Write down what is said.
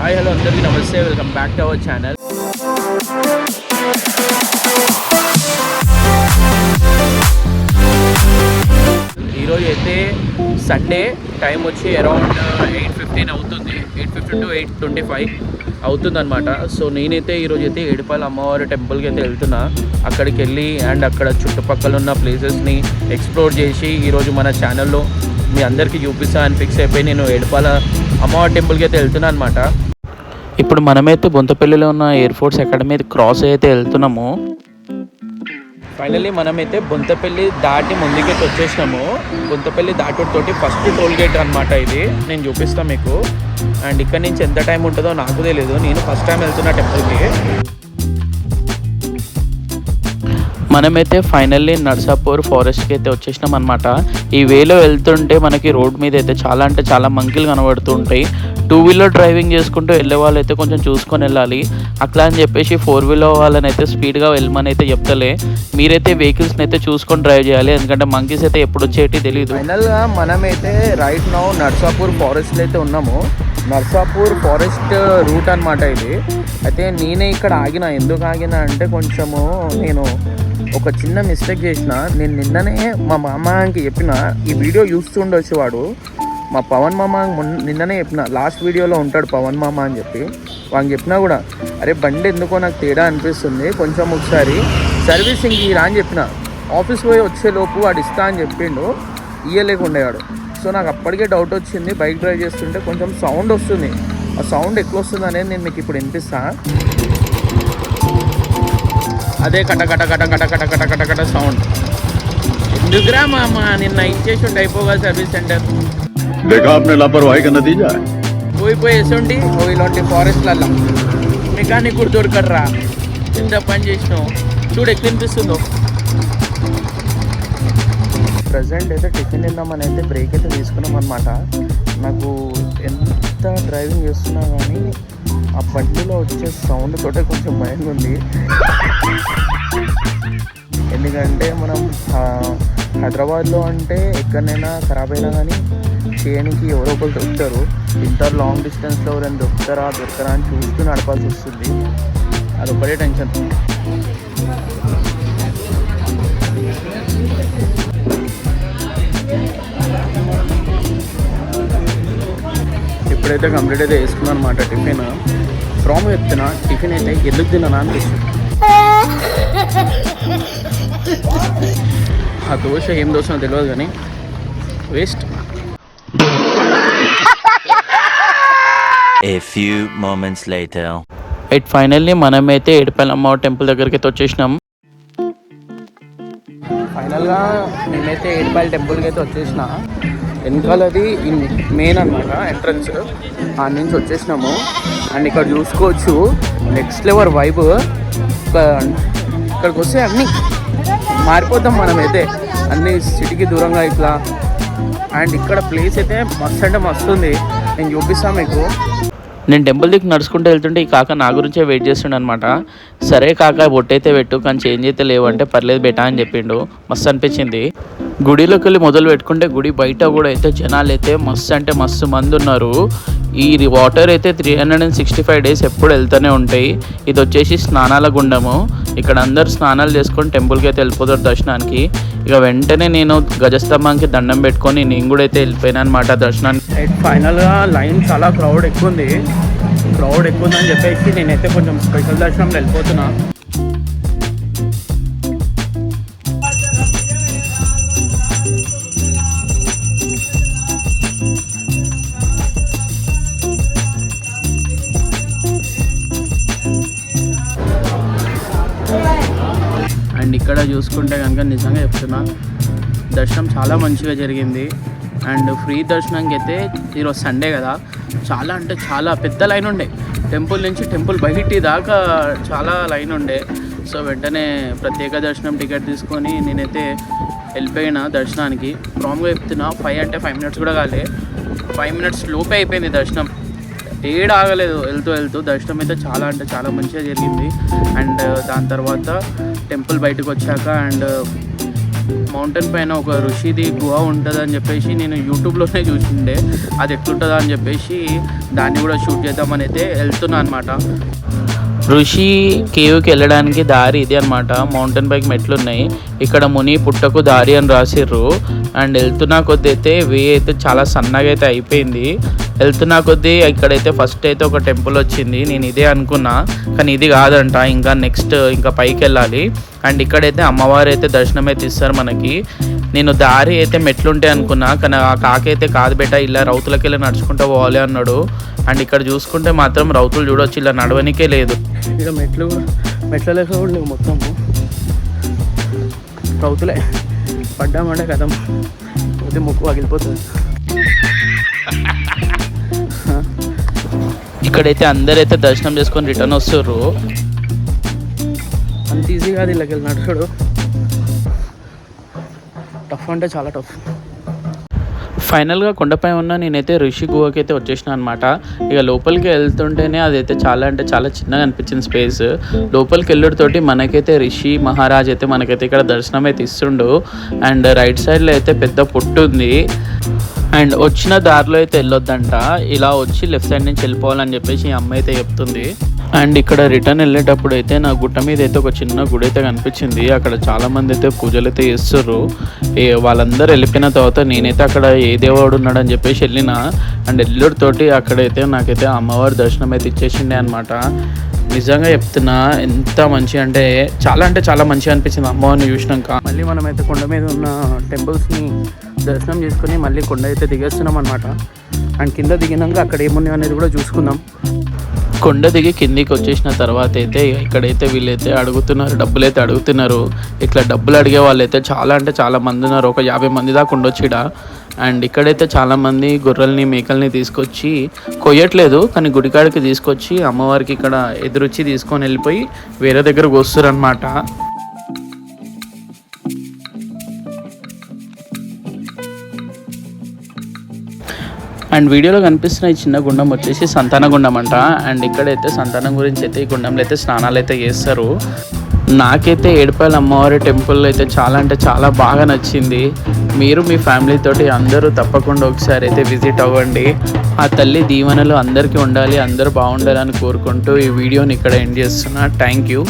Hi hello అందరికీ నమస్తే, welcome back to our channel. ఈరోజు అయితే సండే, టైం వచ్చి అరౌండ్ 8:15 అవుతుంది. 8:15 to 8:25 అవుతుంది అనమాట. సో నేనైతే ఈరోజు అయితే ఏడుపాయల అమ్మవారి టెంపుల్కి అయితే వెళ్తున్నా. అక్కడికి వెళ్ళి అండ్ అక్కడ చుట్టుపక్కల ఉన్న ప్లేసెస్ని ఎక్స్ప్లోర్ చేసి ఈరోజు మన ఛానల్లో మీ అందరికీ చూపిస్తా అని ఫిక్స్ అయిపోయి నేను ఏడుపాయల అమ్మవారి టెంపుల్కి అయితే వెళ్తున్నా అనమాట. ఇప్పుడు మనమైతే బొంతపల్లిలో ఉన్న ఎయిర్ ఫోర్స్ అకాడమీ క్రాస్ అయితే వెళ్తున్నాము. ఫైనల్లీ మనమైతే బొంతపల్లి దాటి ముందుకైతే వచ్చేసినాము. బొంతపల్లి దాటుతోటి ఫస్ట్ టోల్ గేట్ అనమాట ఇది. నేను చూపిస్తాను మీకు. అండ్ ఇక్కడ నుంచి ఎంత టైం ఉంటుందో నాకు తెలియదు, నేను ఫస్ట్ టైం వెళ్తున్నా టెంపుల్కి. మనమైతే ఫైనల్లీ నర్సాపూర్ ఫారెస్ట్కి అయితే వచ్చేసినాం అనమాట. ఈ వేలో వెళ్తుంటే మనకి రోడ్ మీద అయితే చాలా మంకీలు కనబడుతూ ఉంటాయి. 2-వీలర్ డ్రైవింగ్ చేసుకుంటూ వెళ్ళే వాళ్ళు అయితే కొంచెం చూసుకొని వెళ్ళాలి. అట్లా అని చెప్పేసి 4-వీలర్ వాళ్ళని అయితే స్పీడ్గా వెళ్ళమని అయితే చెప్తలే. మీరైతే వెహికల్స్ని అయితే చూసుకొని డ్రైవ్ చేయాలి, ఎందుకంటే మంకీస్ అయితే ఎప్పుడు వచ్చేటి తెలియదు. ఫైనల్గా మనమైతే రైట్ నౌ నర్సాపూర్ ఫారెస్ట్లో అయితే ఉన్నాము. నర్సాపూర్ ఫారెస్ట్ రూట్ అనమాట ఇది. అయితే నేనే ఇక్కడ ఆగిన. ఎందుకు ఆగినా అంటే కొంచెము నేను ఒక చిన్న మిస్టేక్ చేసిన. నేను నిన్ననే మా మామకి చెప్పిన, ఈ వీడియో చూస్తూ ఉండొచ్చు వాడు, మా పవన్ మామ నిన్ననే చెప్పిన, లాస్ట్ వీడియోలో ఉంటాడు పవన్ మామ అని చెప్పి. వాడికి చెప్పినా కూడా, అరే బండి ఎందుకో నాకు తేడా అనిపిస్తుంది, కొంచెం ఒకసారి సర్వీసింగ్ ఇరా అని చెప్పిన. ఆఫీస్ పోయి వచ్చేలోపు వాడు ఇస్తా అని చెప్పిండు, ఇయ్యలేకుండేవాడు. సో నాకు అప్పటికే డౌట్ వచ్చింది. బైక్ డ్రైవ్ చేస్తుంటే కొంచెం సౌండ్ వస్తుంది. ఆ సౌండ్ ఎక్కువ వస్తుంది అనేది నేను మీకు ఇప్పుడు వినిపిస్తా. అదే కట కట కట కట కట కట కట కట సౌండ్. ఎందుకురా మామ, నిన్న ఇచ్చేసి ఉంటే అయిపోగా సర్వీస్ సెంటర్. పోయి వేసుండి ఇలాంటి ఫారెస్ట్లల్లో మెకానిక్ కూడా దొరకడరా. ఎంత పని చేసినావు చూడు, ఎట్లా అనిపిస్తుందో. ప్రజెంట్ అయితే టిఫిన్ తిందామని అయితే బ్రేక్ అయితే తీసుకున్నాం అనమాట. నాకు ఎంత డ్రైవింగ్ చేస్తున్నా కానీ ఆ బండిలో వచ్చే సౌండ్ తోటే కొంచెం భయంగా ఉంది. ఎందుకంటే మనం హైదరాబాద్లో అంటే ఎక్కడైనా ఖరాబ్ అయినా కానీ చేయడానికి ఎవరో ఒకరు దొరుకుతారు. ఇంత లాంగ్ డిస్టెన్స్లో ఎవరైనా దొరకరా అని చూస్తూ నడపాల్సి వస్తుంది. అదొకటే టెన్షన్. ఇప్పుడైతే కంప్లీట్ అయితే వేసుకున్నాను అనమాట టిఫిన్. ఫ్రామ్ చెప్తున్నా, టిఫిన్ అయితే ఎందుకు తిన్నానా అనిపిస్తుంది. ఆ దోశ ఏం దోశ తెలియదు కానీ waste. A few moments later. Finally మనమైతే ఏడుపాయల అమ్మవారి టెంపుల్ దగ్గరికి అయితే వచ్చేసినాం. ఫైనల్గా మేమైతే ఏడుపాయల టెంపుల్కి అయితే వచ్చేసిన. వెనకాలది మెయిన్ అనమాట ఎంట్రన్స్. ఆ నుంచి వచ్చేసినాము. అండ్ ఇక్కడ చూసుకోవచ్చు నెక్స్ట్ లెవెల్ వైబ్. ఇక్కడికి వస్తే అన్నీ మారిపోతాం మనమైతే, అన్నీ సిటీకి దూరంగా ఇట్లా. అండ్ ఇక్కడ ప్లేస్ అయితే మస్తు అంటే మస్తు ఉంది. నేను చూపిస్తాను మీకు. నేను టెంపుల్ దిక్కు నడుచుకుంటూ వెళ్తుంటే ఈ కాక నా గురించే వెయిట్ చేస్తుండే అనమాట. సరే కాక బొట్టయితే పెట్టు, కానీ చేంజ్ అయితే లేవు అంటే పర్లేదు బెటా అని చెప్పిండు. మస్తు అనిపించింది. గుడిలోకి వెళ్ళి మొదలు పెట్టుకుంటే గుడి బయట కూడా అయితే జనాలు అయితే మస్తు అంటే మస్తు మంది ఉన్నారు. ఈ వాటర్ అయితే 365 days ఎప్పుడు వెళ్తూనే ఉంటాయి. ఇది వచ్చేసి స్నానాల గుండము. ఇక్కడ అందరు స్నానాలు చేసుకొని టెంపుల్కి అయితే వెళ్ళిపోతారు దర్శనానికి. ఇక వెంటనే నేను గజస్తంభానికి దండం పెట్టుకొని నేను కూడా అయితే వెళ్ళిపోయాను అనమాట దర్శనానికి. ఫైనల్గా లైన్ చాలా క్రౌడ్ ఎక్కువ ఉందని చెప్పేసి నేనైతే కొంచెం స్పెషల్ దర్శనంలో వెళ్ళిపోతున్నా. అండ్ ఇక్కడ చూసుకుంటే కనుక నిజంగా చెప్తున్నా, దర్శనం చాలా మంచిగా జరిగింది. అండ్ ఫ్రీ దర్శనంకి అయితే ఈరోజు సండే కదా, చాలా పెద్ద లైన్ ఉండే. టెంపుల్ నుంచి టెంపుల్ బయటి దాకా చాలా లైన్ ఉండే. సో వెంటనే ప్రత్యేక దర్శనం టికెట్ తీసుకొని నేనైతే వెళ్ళిపోయిన దర్శనానికి. ప్రామ్గా చెప్తున్నా, 5 minutes కూడా కాలే, 5 minutes లోపే అయిపోయింది దర్శనం. ఏడు ఆగలేదు. వెళ్తూ దర్శనం అయితే చాలా మంచిగా జరిగింది. అండ్ దాని తర్వాత టెంపుల్ బయటకు వచ్చాక అండ్ మౌంటైన్ పైన ఒక ఋషిది గుహ ఉంటుందని చెప్పేసి నేను యూట్యూబ్లోనే చూసిండే, అది ఎట్లుంటుందా అని చెప్పేసి దాన్ని కూడా షూట్ చేద్దామని అయితే వెళ్తున్నా అనమాట. ఋషి కేవ్కి వెళ్ళడానికి దారి ఇది అనమాట. మౌంటైన్ పైకి మెట్లు ఉన్నాయి. ఇక్కడ ముని పుట్టకు దారి అని రాసిర్రు. అండ్ వెళ్తున్నా కొద్దీ అయితే వే అయితే చాలా సన్నగా అయితే అయిపోయింది. వెళ్తున్నా కొద్దీ ఇక్కడైతే ఫస్ట్ అయితే ఒక టెంపుల్ వచ్చింది. నేను ఇదే అనుకున్నా, కానీ ఇది కాదంట, ఇంకా నెక్స్ట్ ఇంకా పైకి వెళ్ళాలి. అండ్ ఇక్కడైతే అమ్మవారు అయితే దర్శనం అయితే ఇస్తారు మనకి. నేను దారి అయితే మెట్లుంటాయి అనుకున్నా, కానీ ఆ కాకైతే కాదు బెట, ఇలా రౌతులకి వెళ్ళి నడుచుకుంటూ పోవాలి అన్నాడు. అండ్ ఇక్కడ చూసుకుంటే మాత్రం రౌతులు చూడొచ్చు, ఇలా నడవనికే లేదు. ఇక మెట్ల లెక్క కూడా లేవు, మొత్తం రౌతులే. పడ్డామంటే కథం, పోతే ముక్కు పగిలిపోతుంది. ఇక్కడైతే అందరైతే దర్శనం చేసుకొని రిటర్న్ వస్తారు. అంత ఈజీ కాదు ఇలాగ వెళ్ళి నడుచుడు, టఫ్ అంటే చాలా టఫ్. ఫైనల్గా కొండపై ఉన్న నేనైతే ఋషి గుహకి అయితే వచ్చేసిన అనమాట. ఇక లోపలికి వెళ్తుంటేనే అదైతే చాలా అంటే చాలా చిన్నగా అనిపించింది స్పేస్. లోపలికి వెళ్ళుడితోటి మనకైతే ఋషి మహారాజ్ అయితే మనకైతే ఇక్కడ దర్శనం అయితే ఇస్తుండు. అండ్ రైట్ సైడ్లో అయితే పెద్ద పొట్టు ఉంది. అండ్ వచ్చిన దారిలో అయితే వెళ్ళొద్దంట, ఇలా వచ్చి లెఫ్ట్ సైడ్ నుంచి వెళ్ళిపోవాలని చెప్పేసి ఈ అమ్మాయి అయితే చెప్తుంది. అండ్ ఇక్కడ రిటర్న్ వెళ్ళేటప్పుడు అయితే నా గుట్ట మీద అయితే ఒక చిన్న గుడి అయితే కనిపించింది. అక్కడ చాలామంది అయితే పూజలు అయితే చేస్తారు. వాళ్ళందరూ వెళ్ళిపోయిన తర్వాత నేనైతే అక్కడ ఏ దేవుడు ఉన్నాడని చెప్పేసి వెళ్ళిన. అండ్ ఎల్లుడితోటి అక్కడైతే నాకైతే అమ్మవారి దర్శనం అయితే ఇచ్చేసిండే అనమాట. నిజంగా చెప్తున్నా, ఎంత మంచి అంటే చాలా మంచిగా అనిపించింది అమ్మవారిని చూసినాక. మళ్ళీ మనమైతే కొండ మీద ఉన్న టెంపుల్స్ని దర్శనం చేసుకుని మళ్ళీ కొండ అయితే దిగేస్తున్నాం అనమాట. అండ్ కింద దిగినాక అక్కడ ఏమున్నాయి అనేది కూడా చూసుకుందాం. కొండ దిగి కిందికి వచ్చేసిన తర్వాత అయితే ఇక్కడైతే వీళ్ళైతే డబ్బులు అయితే అడుగుతున్నారు. ఇట్లా డబ్బులు అడిగే వాళ్ళైతే చాలా మంది ఉన్నారు, ఒక 50 మంది దాకా ఉండొచ్చిడ. అండ్ ఇక్కడైతే చాలామంది గొర్రెల్ని మేకల్ని తీసుకొచ్చి కొయ్యట్లేదు, కానీ గుడికాడికి తీసుకొచ్చి అమ్మవారికి ఇక్కడ ఎదురొచ్చి తీసుకొని వెళ్ళిపోయి వేరే దగ్గరకు వస్తారు అనమాట. అండ్ వీడియోలో కనిపిస్తున్న ఈ చిన్న గుండం వచ్చేసి సంతాన గుండం అంట. అండ్ ఇక్కడైతే సంతానం గురించి అయితే ఈ గుండంలో అయితే స్నానాలు అయితే చేస్తారు. నాకైతే ఏడుపాయల అమ్మవారి టెంపుల్ అయితే చాలా బాగా నచ్చింది. మీరు మీ ఫ్యామిలీ తోటి అందరూ తప్పకుండా ఒకసారి అయితే విజిట్ అవ్వండి. ఆ తల్లి దీవెనలు అందరికీ ఉండాలి, అందరూ బాగుండాలని కోరుకుంటూ ఈ వీడియోని ఇక్కడ ఎండ్ చేస్తున్నా. Thank you.